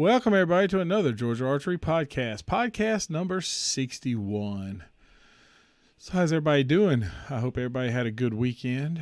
Welcome, everybody, to another Georgia Archery podcast, podcast number 61. So how's everybody doing? I hope everybody had a good weekend.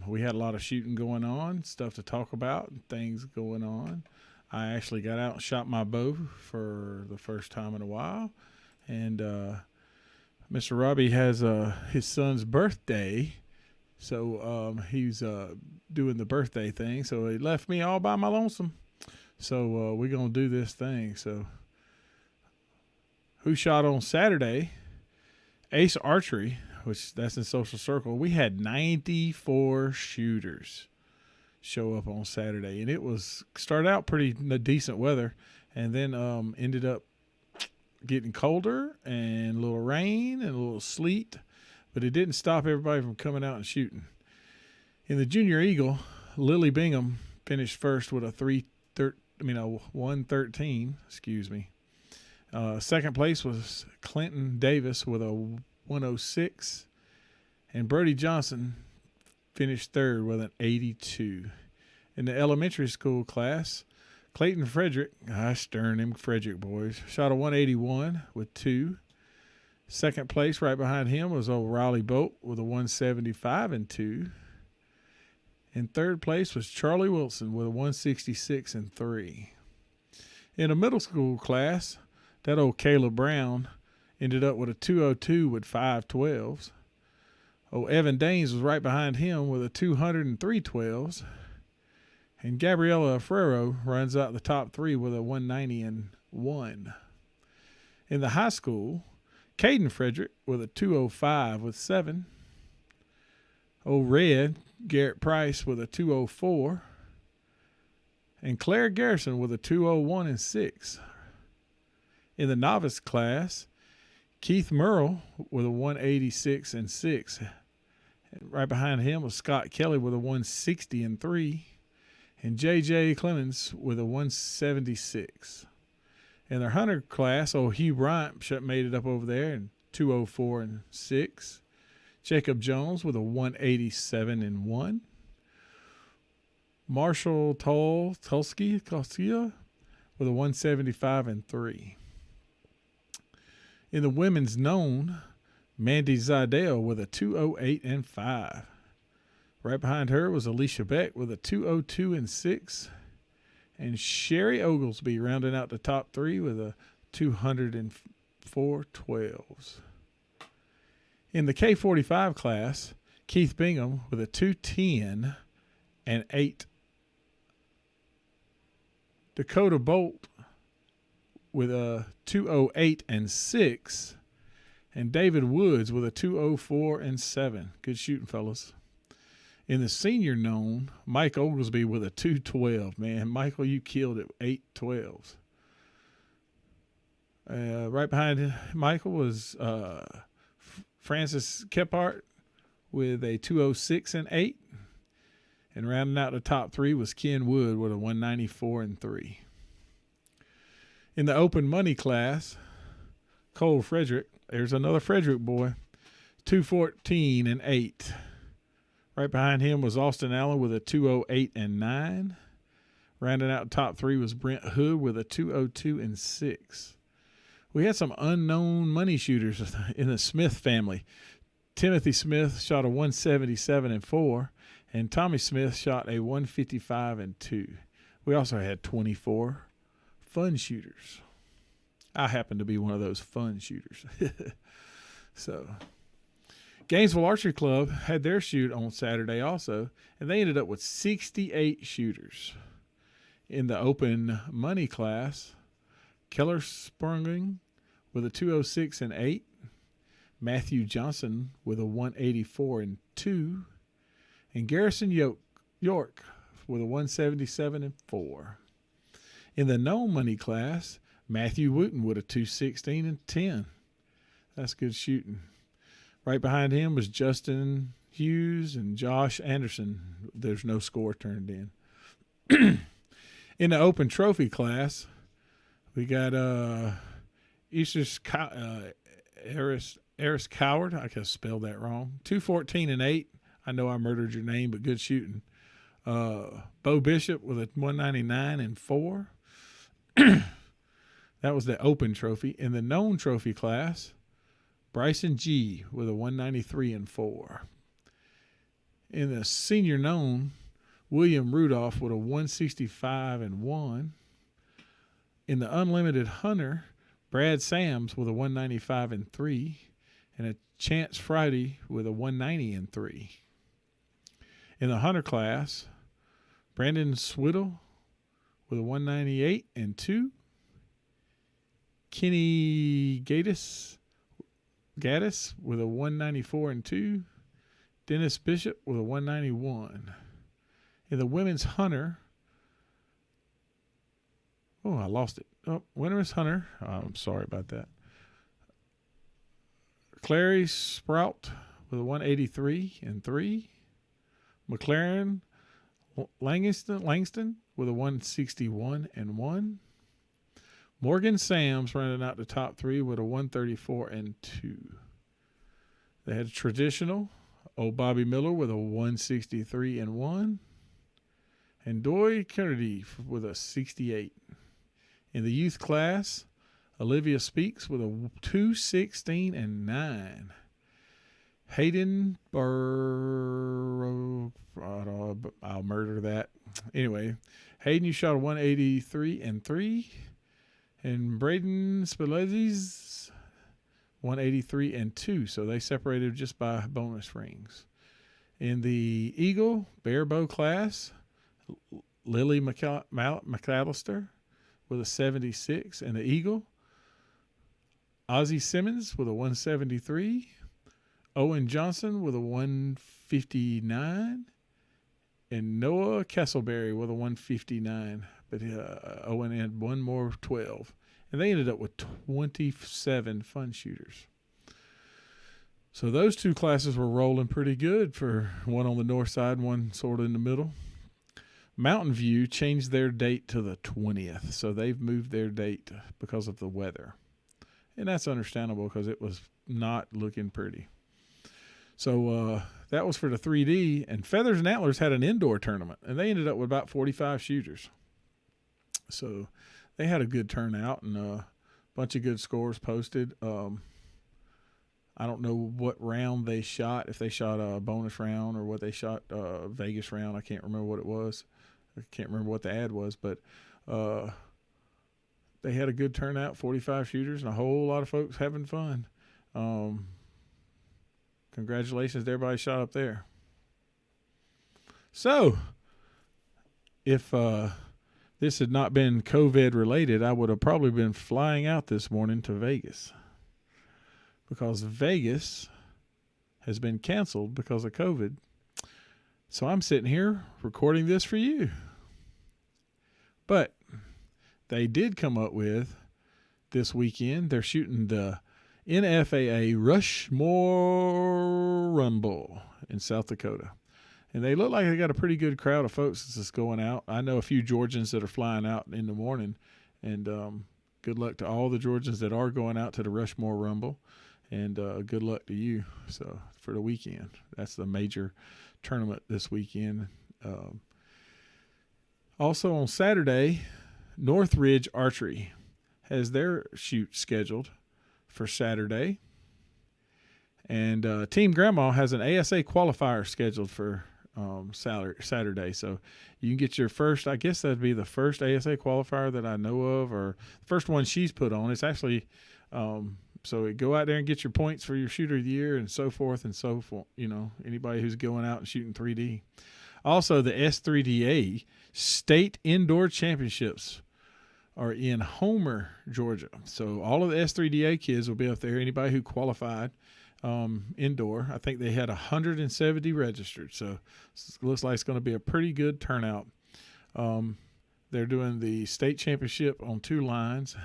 We had a lot of shooting going on, stuff to talk about, things going on. I actually got out and shot my bow for the first time in a while. And Mr. Robbie has his son's birthday, so he's doing the birthday thing. So he left me all by my lonesome. So we're going to do this thing. So who shot on Saturday? Ace Archery, which that's in Social Circle. We had 94 shooters show up on Saturday. And it started out pretty decent weather and then ended up getting colder and a little rain and a little sleet. But it didn't stop everybody from coming out and shooting. In the Junior Eagle, Lily Bingham finished first with a 113, excuse me. Second place was Clinton Davis with a 106. And Brody Johnson finished third with an 82. In the elementary school class, Clayton Frederick, gosh darn them Frederick boys, shot a 181 with 2. Second place right behind him was O'Reilly Boat with a 175 and 2. In third place was Charlie Wilson with a 166 and 3. In a middle school class, that old Caleb Brown ended up with a 202 with 5 12s. Evan Daines was right behind him with a 203 12s. And Gabriella Ferrero runs out the top 3 with a 190 and 1. In the high school, Caden Frederick with a 205 with 7. Red, Garrett Price with a 204. And Claire Garrison with a 201 and 6. In the novice class, Keith Merle with a 186 and 6. And right behind him was Scott Kelly with a 160 and 3. And J.J. Clemens with a 176. In their hunter class, Hugh Bryant made it up over there in 204 and 6. Jacob Jones with a 187 and 1. Marshall Tulski with a 175 and 3. In the women's known, Mandy Zidell with a 208 and 5. Right behind her was Alicia Beck with a 202 and 6. And Sherry Oglesby rounding out the top 3 with a 204 12s. In the K45 class, Keith Bingham with a 210 and 8. Dakota Bolt with a 208 and 6. And David Woods with a 204 and 7. Good shooting, fellas. In the senior known, Mike Oglesby with a 212. Man, Michael, you killed it. 8 12s. Right behind Michael was Francis Kephart with a 206 and 8. And rounding out the top 3 was Ken Wood with a 194 and 3. In the open money class, Cole Frederick, there's another Frederick boy, 214 and 8. Right behind him was Austin Allen with a 208 and 9. Rounding out the top 3 was Brent Hood with a 202 and 6. We had some unknown money shooters in the Smith family. Timothy Smith shot a 177 and 4, and Tommy Smith shot a 155 and 2. We also had 24 fun shooters. I happen to be one of those fun shooters. So, Gainesville Archery Club had their shoot on Saturday also, and they ended up with 68 shooters. In the open money class, Keller Sprunging with a 206 and 8. Matthew Johnson with a 184 and 2. And Garrison York with a 177 and 4. In the no money class, Matthew Wooten with a 216 and 10. That's good shooting. Right behind him was Justin Hughes and Josh Anderson. There's no score turned in. In the open trophy class, we got Eris Coward. I could have spelled that wrong. 214 and 8. I know I murdered your name, but good shooting. Bo Bishop with a 199 and 4. That was the Open Trophy. In the known trophy class, Bryson G with a 193-4. In the senior known, William Rudolph with a 165-1. In the unlimited hunter, Brad Sams with a 195-3. And a Chance Friday with a 190-3. In the hunter class, Brandon Swiddle with a 198-2. Kenny Gaddis with a 194-2. Dennis Bishop with a 191. In the women's hunter, I lost it. Women's hunter. I'm sorry about that. Clary Sprout with a 183-3. McLaren Langston with a 161-1. Morgan Sams running out the top three with a 134-2. They had a traditional. Old Bobby Miller with a 163-1. And Doy Kennedy with a 68. In the youth class, Olivia Speaks with a 216-9. Hayden Burrow, I'll murder that. Anyway, Hayden, you shot a 183-3. And Braden Spilezzi's 183-2. So they separated just by bonus rings. In the Eagle Bear Bow class, Lily McAllister with a 76. And the Eagle, Ozzie Simmons with a 173. Owen Johnson with a 159. And Noah Castleberry with a 159. But Owen had one more 12. And they ended up with 27 fun shooters. So those two classes were rolling pretty good, for one on the north side, one sort of in the middle. Mountain View changed their date to the 20th. So they've moved their date because of the weather. And that's understandable because it was not looking pretty. So that was for the 3D. And Feathers and Antlers had an indoor tournament. And they ended up with about 45 shooters. So they had a good turnout and a bunch of good scores posted. I don't know what round they shot, if they shot a bonus round or what they shot, Vegas round. I can't remember what it was. I can't remember what the ad was, but they had a good turnout, 45 shooters, and a whole lot of folks having fun. Congratulations to everybody shot up there. So, if this had not been COVID related, I would have probably been flying out this morning to Vegas, because Vegas has been canceled because of COVID. So I'm sitting here recording this for you. But they did come up with this weekend, they're shooting the NFAA Rushmore Rumble in South Dakota. And they look like they got a pretty good crowd of folks that's going out. I know a few Georgians that are flying out in the morning. And good luck to all the Georgians that are going out to the Rushmore Rumble. And good luck to you. So for the weekend, that's the major tournament this weekend. Also on Saturday, Northridge Archery has their shoot scheduled for Saturday. And Team Grandma has an ASA qualifier scheduled for Saturday. So you can get your first, I guess that'd be the first ASA qualifier that I know of, or the first one she's put on. It's actually, so go out there and get your points for your shooter of the year and so forth and so forth. You know, anybody who's going out and shooting 3D. Also, the S3DA State Indoor Championships are in Homer, Georgia. So all of the S3DA kids will be up there. Anybody who qualified indoor. I think they had 170 registered. So it looks like it's going to be a pretty good turnout. They're doing the state championship on 2 lines.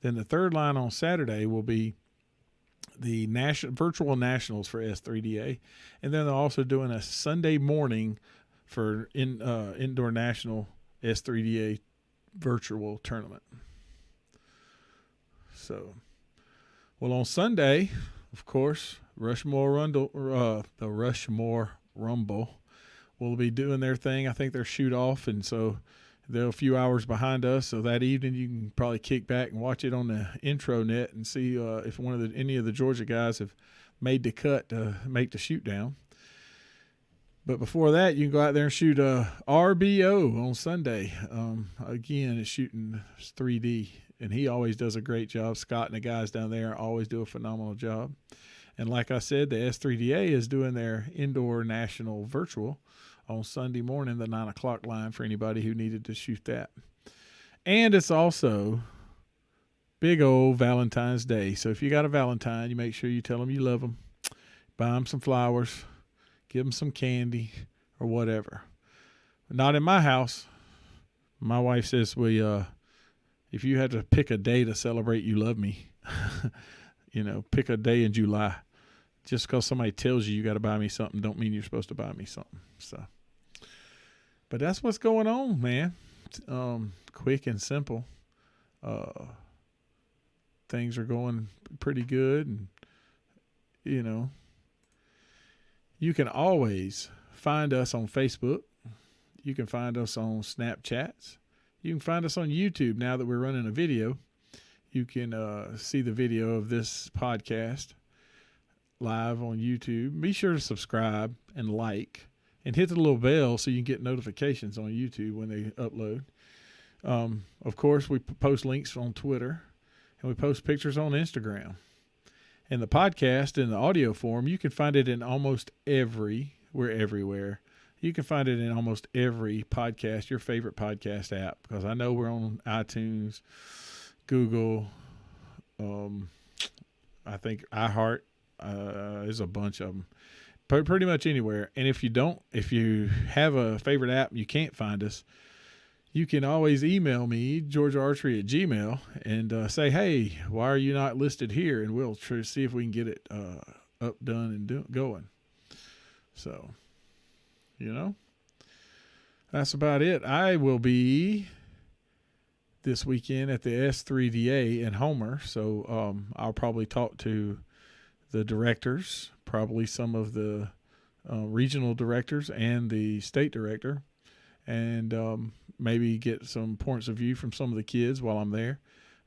Then the third line on Saturday will be the virtual nationals for S3DA. And then they're also doing a Sunday morning for indoor national S3DA virtual tournament. So, well, on Sunday, of course, the Rushmore Rumble will be doing their thing. I think they're shoot off, and so They're a few hours behind us, so that evening you can probably kick back and watch it on the intro net and see if any of the Georgia guys have made the cut to make the shoot down. But before that, you can go out there and shoot RBO on Sunday. Again, it's shooting 3D, and he always does a great job. Scott and the guys down there always do a phenomenal job. And like I said, the S3DA is doing their indoor national virtual on Sunday morning, the 9 o'clock line for anybody who needed to shoot that. And it's also big old Valentine's Day. So if you got a Valentine, you make sure you tell them you love them, buy them some flowers, give them some candy or whatever. Not in my house. My wife says if you had to pick a day to celebrate you love me, pick a day in July. Just because somebody tells you got to buy me something don't mean you're supposed to buy me something. So, but that's what's going on, man. Quick and simple. Things are going pretty good, and you can always find us on Facebook. You can find us on Snapchats. You can find us on YouTube now that we're running a video. You can see the video of this podcast live on YouTube. Be sure to subscribe and like and hit the little bell so you can get notifications on YouTube when they upload. Of course, we post links on Twitter, and we post pictures on Instagram. And the podcast in the audio form, you can find it in we're everywhere. You can find it in almost every podcast, your favorite podcast app, because I know we're on iTunes, Google, I think iHeart, there's a bunch of them, pretty much anywhere. And if you have a favorite app and you can't find us, you can always email me, georgearchery@gmail.com, and say, hey, why are you not listed here? And we'll try to see if we can get it up, done, and going. So, that's about it. I will be this weekend at the S3DA in Homer, so I'll probably talk to the directors, probably some of the regional directors and the state director, and maybe get some points of view from some of the kids while I'm there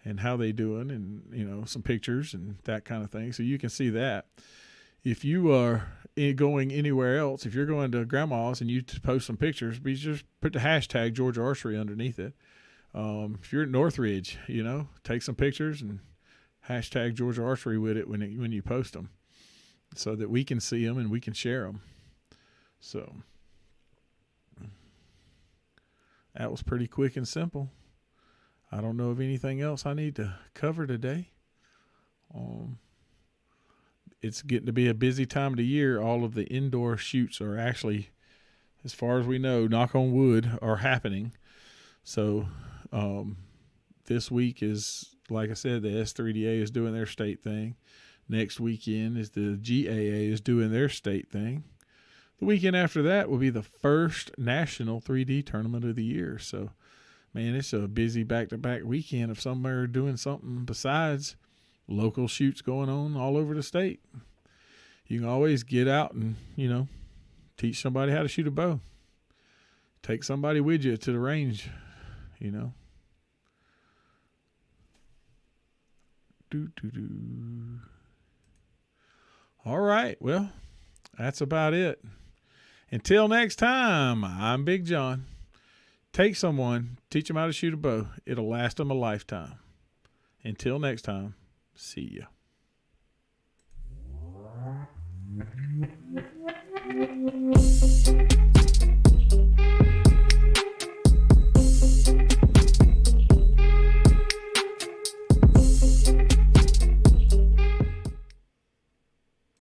and how they doing, and some pictures and that kind of thing, so you can see that. If you are going anywhere else, if you're going to grandma's and you post some pictures, just put the hashtag Georgia Archery underneath it. If you're at Northridge, take some pictures and hashtag Georgia Archery with it when you post them, so that we can see them and we can share them. So that was pretty quick and simple. I don't know of anything else I need to cover today. It's getting to be a busy time of the year. All of the indoor shoots are actually, as far as we know, knock on wood, are happening. So this week is, like I said, the S3DA is doing their state thing. Next weekend is the GAA is doing their state thing. The weekend after that will be the first national 3D tournament of the year. So, man, it's a busy back-to-back weekend of somewhere doing something besides local shoots going on all over the state. You can always get out and, teach somebody how to shoot a bow. Take somebody with you to the range, All right, well, that's about it. Until next time, I'm Big John. Take someone, teach them how to shoot a bow. It'll last them a lifetime. Until next time, see ya.